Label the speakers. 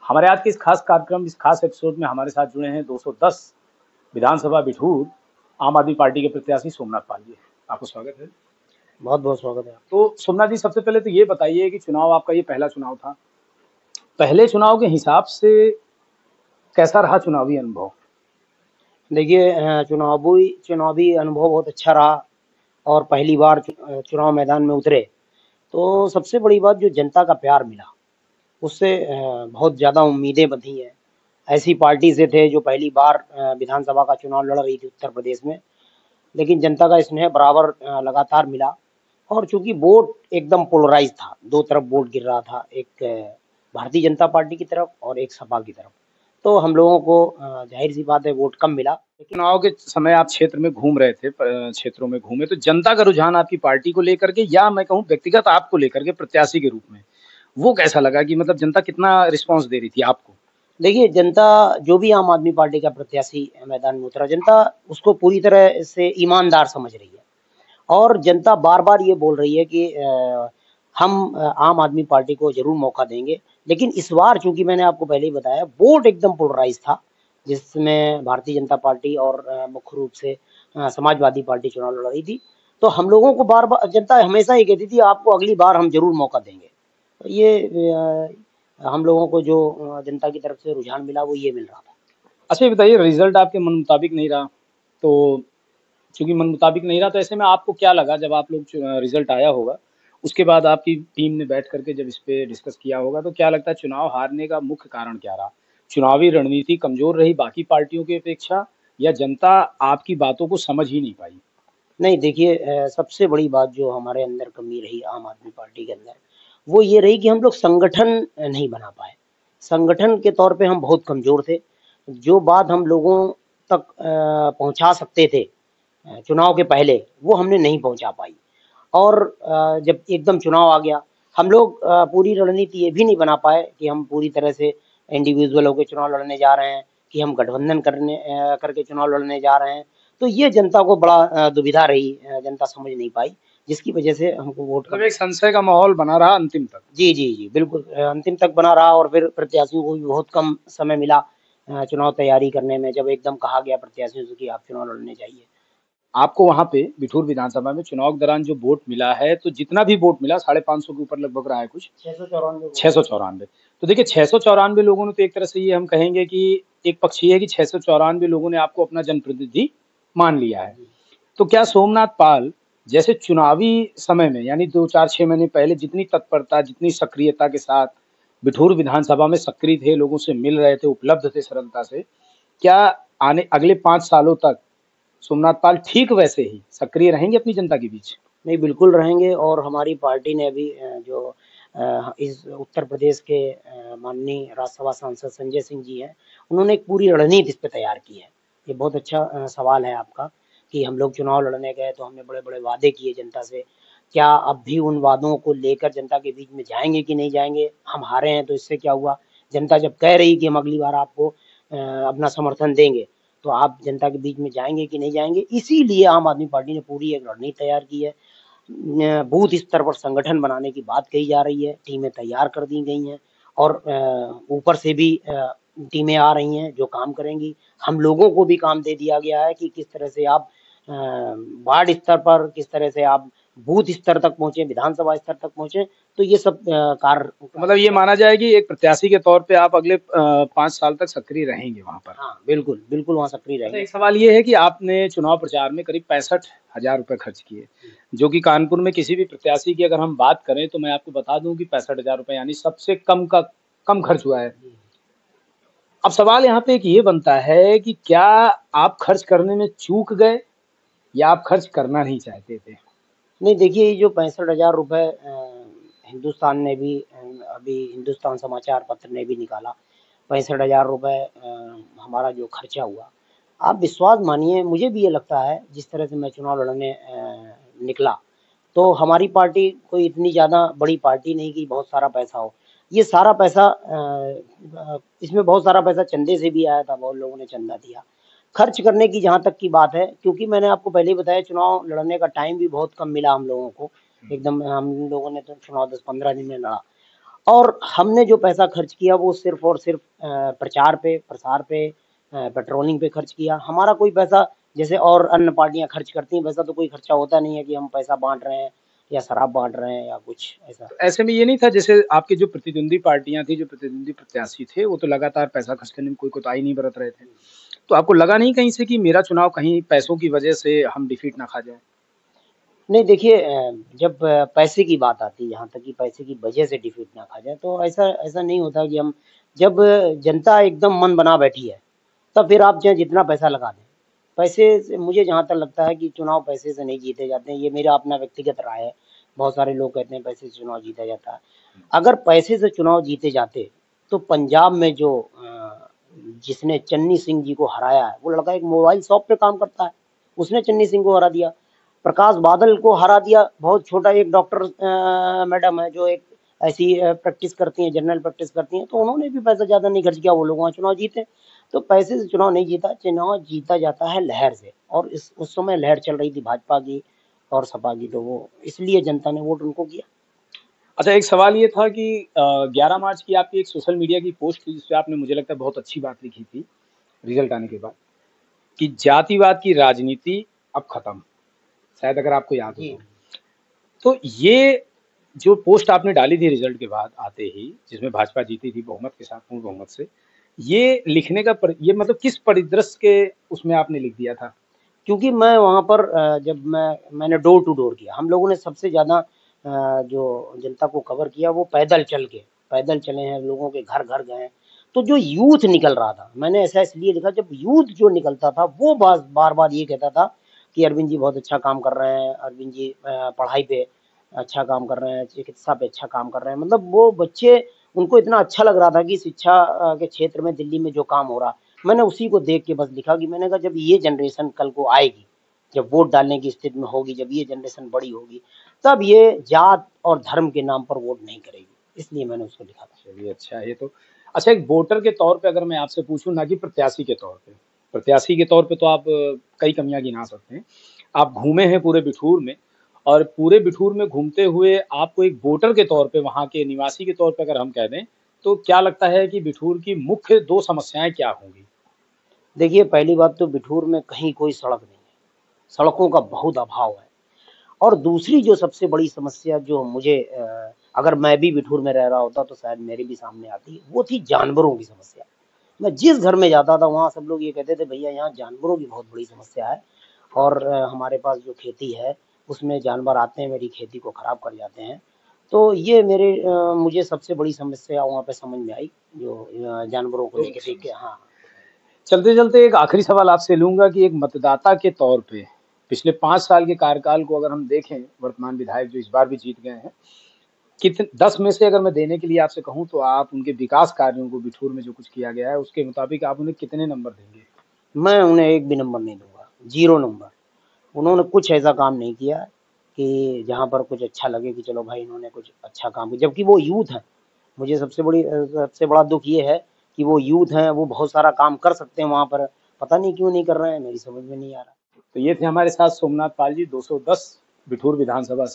Speaker 1: हमारे आज के इस खास कार्यक्रम, इस खास एपिसोड में हमारे साथ जुड़े हैं 210 विधानसभा बिठूर आम आदमी पार्टी के प्रत्याशी सोमनाथ पाल जी। आपको स्वागत है।
Speaker 2: बहुत बहुत स्वागत है।
Speaker 1: तो सोमनाथ जी, सबसे पहले तो ये बताइए कि चुनाव आपका ये पहला चुनाव था, पहले चुनाव के हिसाब से कैसा रहा चुनावी अनुभव?
Speaker 2: देखिए, चुनावी अनुभव बहुत अच्छा रहा और पहली बार चुनाव मैदान में उतरे तो सबसे बड़ी बात जो जनता का प्यार मिला उससे बहुत ज़्यादा उम्मीदें बंधी हैं। ऐसी पार्टी से थे जो पहली बार विधानसभा का चुनाव लड़ रही थी उत्तर प्रदेश में, लेकिन जनता का स्नेह बराबर लगातार मिला। और चूंकि वोट एकदम पोलराइज था, दो तरफ वोट गिर रहा था, एक भारतीय जनता पार्टी की तरफ और एक सपा की तरफ, तो हम लोगों को जाहिर सी बात है वोट कम मिला।
Speaker 1: लेकिन चुनाव के समय आप क्षेत्र में घूम रहे थे, क्षेत्रों में घूमे, तो जनता का रुझान आपकी पार्टी को लेकर के या मैं कहूँ व्यक्तिगत आपको लेकर के प्रत्याशी के रूप में वो कैसा लगा कि मतलब जनता कितना रिस्पांस दे रही थी आपको?
Speaker 2: देखिए, जनता जो भी आम आदमी पार्टी का प्रत्याशी मैदान में उतरा, जनता उसको पूरी तरह से ईमानदार समझ रही है और जनता बार बार ये बोल रही है कि हम आम आदमी पार्टी को जरूर मौका देंगे। लेकिन इस बार चूंकि मैंने आपको पहले ही बताया वोट एकदम पोलराइज था, जिसमें भारतीय जनता पार्टी और मुख्य रूप से समाजवादी पार्टी चुनाव लड़ रही थी, तो हम लोगों को बार बार जनता हमेशा ही कहती थी आपको अगली बार हम जरूर मौका देंगे। तो ये हम लोगों को जो जनता की तरफ से रुझान मिला वो ये मिल रहा था।
Speaker 1: अच्छा, ये बताइए, रिजल्ट आपके मन मुताबिक नहीं रहा, तो चूंकि मन मुताबिक नहीं रहा तो ऐसे में आपको क्या लगा जब आप लोग रिजल्ट आया होगा उसके बाद आपकी टीम ने बैठ करके जब इस पे डिस्कस किया होगा, तो क्या लगता है चुनाव हारने का मुख्य कारण क्या रहा? चुनावी रणनीति कमजोर रही बाकी पार्टियों की अपेक्षा, या जनता आपकी बातों को समझ ही नहीं पाई?
Speaker 2: नहीं, देखिए, सबसे बड़ी बात जो हमारे अंदर कमी रही आम आदमी पार्टी के अंदर वो ये रही कि हम लोग संगठन नहीं बना पाए। संगठन के तौर पे हम बहुत कमजोर थे। जो बात हम लोगों तक पहुंचा सकते थे चुनाव के पहले, वो हमने नहीं पहुंचा पाई। और जब एकदम चुनाव आ गया, हम लोग पूरी रणनीति ये भी नहीं बना पाए कि हम पूरी तरह से इंडिविजुअल होकर चुनाव लड़ने जा रहे हैं, कि हम गठबंधन करके चुनाव लड़ने जा रहे हैं। तो ये जनता को बड़ा दुविधा रही, जनता समझ नहीं पाई, जिसकी वजह से हमको वोट
Speaker 1: मतलब एक संशय का माहौल बना रहा अंतिम तक।
Speaker 2: जी जी जी, बिल्कुल अंतिम तक बना रहा। और फिर प्रत्याशियों को भी बहुत कम समय मिला चुनाव तैयारी करने में, जब एकदम कहा गया प्रत्याशियों से कि आप चुनाव लड़ने जाइए।
Speaker 1: आपको वहां पे बिठूर विधानसभा में चुनाव के दौरान जो वोट मिला है, तो जितना भी वोट मिला 550 के ऊपर लगभग रहा है, कुछ 694। तो देखिए 694 लोगों ने, तो एक तरह से ये हम कहेंगे कि एक पक्ष ये है कि 694 लोगों ने आपको अपना जनप्रतिनिधि मान लिया है। तो क्या सोमनाथ पाल जैसे चुनावी समय में, यानी 2 4 6 महीने पहले जितनी तत्परता, जितनी सक्रियता के साथ बिठूर विधानसभा में सक्रिय थे, लोगों से मिल रहे थे, उपलब्ध थे सरलता से, क्या आने अगले 5 सालों तक सोमनाथ पाल ठीक वैसे ही सक्रिय रहेंगे अपनी जनता के बीच?
Speaker 2: नहीं, बिल्कुल रहेंगे। और हमारी पार्टी ने अभी जो इस उत्तर प्रदेश के माननीय राज्यसभा सांसद संजय सिंह जी हैं, उन्होंने एक पूरी रणनीति इस पे तैयार की है। ये बहुत अच्छा सवाल है आपका कि हम लोग चुनाव लड़ने गए तो हमने बड़े बड़े वादे किए जनता से। क्या अब भी उन वादों को लेकर जनता के बीच में जाएंगे कि नहीं जाएंगे? हम हारे हैं तो इससे क्या हुआ? जनता जब कह रही कि हम अगली बार आपको अपना समर्थन देंगे, तो आप जनता के बीच में जाएंगे कि नहीं जाएंगे? इसीलिए आम आदमी पार्टी ने पूरी एक रणनीति तैयार की है। बूथ स्तर पर संगठन बनाने की बात कही जा रही है, टीमें तैयार कर दी गई हैं और ऊपर से भी टीमें आ रही हैं जो काम करेंगी। हम लोगों को भी काम दे दिया गया है कि किस तरह से आप वार्ड स्तर पर, किस तरह से आप बूथ स्तर तक पहुंचे, विधानसभा स्तर तक पहुंचे। तो ये सब कार्य,
Speaker 1: मतलब ये माना जाए कि एक प्रत्याशी के तौर पे आप अगले 5 साल तक सक्रिय रहेंगे वहां पर?
Speaker 2: हाँ, बिल्कुल बिल्कुल वहाँ सक्रिय
Speaker 1: अच्छा,
Speaker 2: रहेंगे।
Speaker 1: एक सवाल ये है कि आपने चुनाव प्रचार में करीब 65,000 रुपए खर्च किए, जो कि कानपुर में किसी भी प्रत्याशी की अगर हम बात करें तो मैं आपको बता दूं कि 65,000 रुपए यानी सबसे कम का कम खर्च हुआ है। अब सवाल यहाँ पे एक ये बनता है कि क्या आप खर्च करने में चूक गए या आप खर्च करना नहीं चाहते थे?
Speaker 2: नहीं, देखिए, ये जो 65,000 रुपए हिंदुस्तान ने भी अभी हिंदुस्तान समाचार पत्र ने भी निकाला, 65,000 रुपए हमारा जो खर्चा हुआ, आप विश्वास मानिए, मुझे भी ये लगता है जिस तरह से मैं चुनाव लड़ने निकला, तो हमारी पार्टी कोई इतनी ज़्यादा बड़ी पार्टी नहीं कि बहुत सारा पैसा हो। ये सारा पैसा इसमें बहुत सारा पैसा चंदे से भी आया था, बहुत लोगों ने चंदा दिया। खर्च करने की जहाँ तक की बात है, क्योंकि मैंने आपको पहले ही बताया चुनाव लड़ने का टाइम भी बहुत कम मिला हम लोगों को। एकदम हम लोगों ने तो चुनाव 10-15 दिन में लड़ा और हमने जो पैसा खर्च किया वो सिर्फ और सिर्फ प्रचार पे, प्रसार पे, पेट्रोलिंग पे खर्च किया। हमारा कोई पैसा जैसे और अन्य पार्टियां खर्च करती हैं वैसा तो कोई खर्चा होता नहीं है कि हम पैसा बांट रहे हैं या शराब बांट रहे हैं या कुछ ऐसा।
Speaker 1: ऐसे में ये नहीं था जैसे आपके जो प्रतिद्वंदी पार्टियां थी, जो प्रतिद्वंदी प्रत्याशी थे, वो तो लगातार पैसा खर्च करने में कोई कोताही नहीं बरत रहे थे, तो आपको लगा नहीं कहीं से कि मेरा चुनाव कहीं पैसों की वजह से हम डिफीट ना खा जाए?
Speaker 2: नहीं देखिए, जब पैसे की बात आती है, यहाँ तक कि पैसे की वजह से डिफीट ना खा जाए, तो ऐसा ऐसा नहीं होता कि हम जब जनता एकदम मन बना बैठी है तब फिर आप चाहे जितना पैसा लगा दें। पैसे से मुझे जहाँ तक लगता है कि चुनाव पैसे से नहीं जीते जाते हैं, ये मेरा अपना व्यक्तिगत राय है। बहुत सारे लोग कहते हैं पैसे से चुनाव जीता जाता है। अगर पैसे से चुनाव जीते जाते तो पंजाब में जो जिसने चन्नी सिंह जी को हराया है, वो लड़का एक मोबाइल शॉप पे काम करता है, उसने चन्नी सिंह को हरा दिया। प्रकाश बादल को हरा दिया, बहुत छोटा एक डॉक्टर मैडम है जो एक ऐसी प्रैक्टिस करती हैं, जनरल प्रैक्टिस करती हैं, तो उन्होंने भी पैसा ज़्यादा नहीं खर्च किया, वो लोग वहाँ चुनाव जीते। तो पैसे से चुनाव नहीं जीता, चुनाव जीता जाता है लहर से, और इस उस समय लहर चल रही थी भाजपा की और सपा की, तो वो इसलिए जनता ने वोट उनको किया।
Speaker 1: अच्छा, एक सवाल ये था कि 11 मार्च की आपकी एक सोशल मीडिया की पोस्ट थी जिसपे आपने मुझे लगता है बहुत अच्छी बात लिखी थी रिजल्ट आने के बाद, कि जातिवाद की राजनीति अब खत्म, शायद अगर आपको याद हो तो ये जो पोस्ट आपने डाली थी रिजल्ट के बाद आते ही, जिसमें भाजपा जीती थी बहुमत के साथ, पूर्ण बहुमत से, ये लिखने का ये मतलब किस परिदृश्य के उसमें आपने लिख दिया था?
Speaker 2: क्योंकि मैं वहाँ पर जब मैंने डोर टू डोर किया, हम लोगों ने सबसे ज़्यादा जो जनता को कवर किया वो पैदल चले हैं, लोगों के घर घर गए हैं। तो जो यूथ निकल रहा था, मैंने ऐसा इसलिए लिखा, जब यूथ जो निकलता था वो बार बार ये कहता था कि अरविंद जी बहुत अच्छा काम कर रहे हैं, अरविंद जी पढ़ाई पे अच्छा काम कर रहे हैं, चिकित्सा पे अच्छा काम कर रहे हैं। मतलब वो बच्चे, उनको इतना अच्छा लग रहा था कि शिक्षा के क्षेत्र में दिल्ली में जो काम हो रहा, मैंने उसी को देख के बस लिखा कि मैंने कहा जब ये जनरेशन कल को आएगी, जब वोट डालने की स्थिति में होगी, जब ये जनरेशन बड़ी होगी, तब ये जात और धर्म के नाम पर वोट नहीं करेगी, इसलिए मैंने उसको लिखा था।
Speaker 1: चलिए, अच्छा है ये तो। अच्छा, एक वोटर के तौर पे अगर मैं आपसे पूछूं, ना कि प्रत्याशी के तौर पे, प्रत्याशी के तौर पे तो आप कई कमियां गिना सकते हैं। आप घूमे हैं पूरे बिठूर में, और पूरे बिठूर में घूमते हुए आपको एक वोटर के तौर पे, वहां के निवासी के तौर पे अगर हम कह दें, तो क्या लगता है कि बिठूर की मुख्य 2 समस्याएं क्या होंगी?
Speaker 2: देखिए, पहली बात तो बिठूर में कहीं कोई सड़क नहीं है, सड़कों का बहुत अभाव है। और दूसरी जो सबसे बड़ी समस्या जो मुझे अगर मैं भी बिठूर में रह रहा होता तो शायद मेरे भी सामने आती, वो थी जानवरों की समस्या। मैं जिस घर में जाता था वहाँ सब लोग ये कहते थे भैया यहाँ जानवरों की बहुत बड़ी समस्या है, और हमारे पास जो खेती है उसमें जानवर आते हैं, मेरी खेती को खराब कर जाते हैं। तो ये मुझे सबसे बड़ी समस्या वहाँ पे समझ में आई, जो जानवरों को लेके देख के। हाँ।
Speaker 1: चलते-चलते एक आखिरी सवाल आपसे लूँगा कि एक मतदाता के तौर पे, पिछले 5 साल के कार्यकाल को अगर हम देखें, वर्तमान विधायक जो इस बार भी जीत गए हैं, 10 में से अगर मैं देने के लिए आपसे कहूँ, तो आप उनके विकास कार्यों को बिठूर में जो कुछ किया गया है, उसके मुताबिक आप उन्हें कितने नंबर देंगे?
Speaker 2: मैं उन्हें एक भी नंबर नहीं दूंगा, 0 नंबर। उन्होंने कुछ ऐसा काम नहीं किया कि जहाँ पर कुछ अच्छा लगे कि चलो भाई इन्होंने कुछ अच्छा काम किया, जबकि वो यूथ है। मुझे सबसे बड़ा दुख ये है कि वो यूथ हैं, वो बहुत सारा काम कर सकते हैं वहाँ पर, पता नहीं क्यों नहीं कर रहे हैं, मेरी समझ में नहीं आ रहा।
Speaker 1: तो ये थे हमारे साथ सोमनाथ पाल जी, 210 बिठूर विधानसभा से।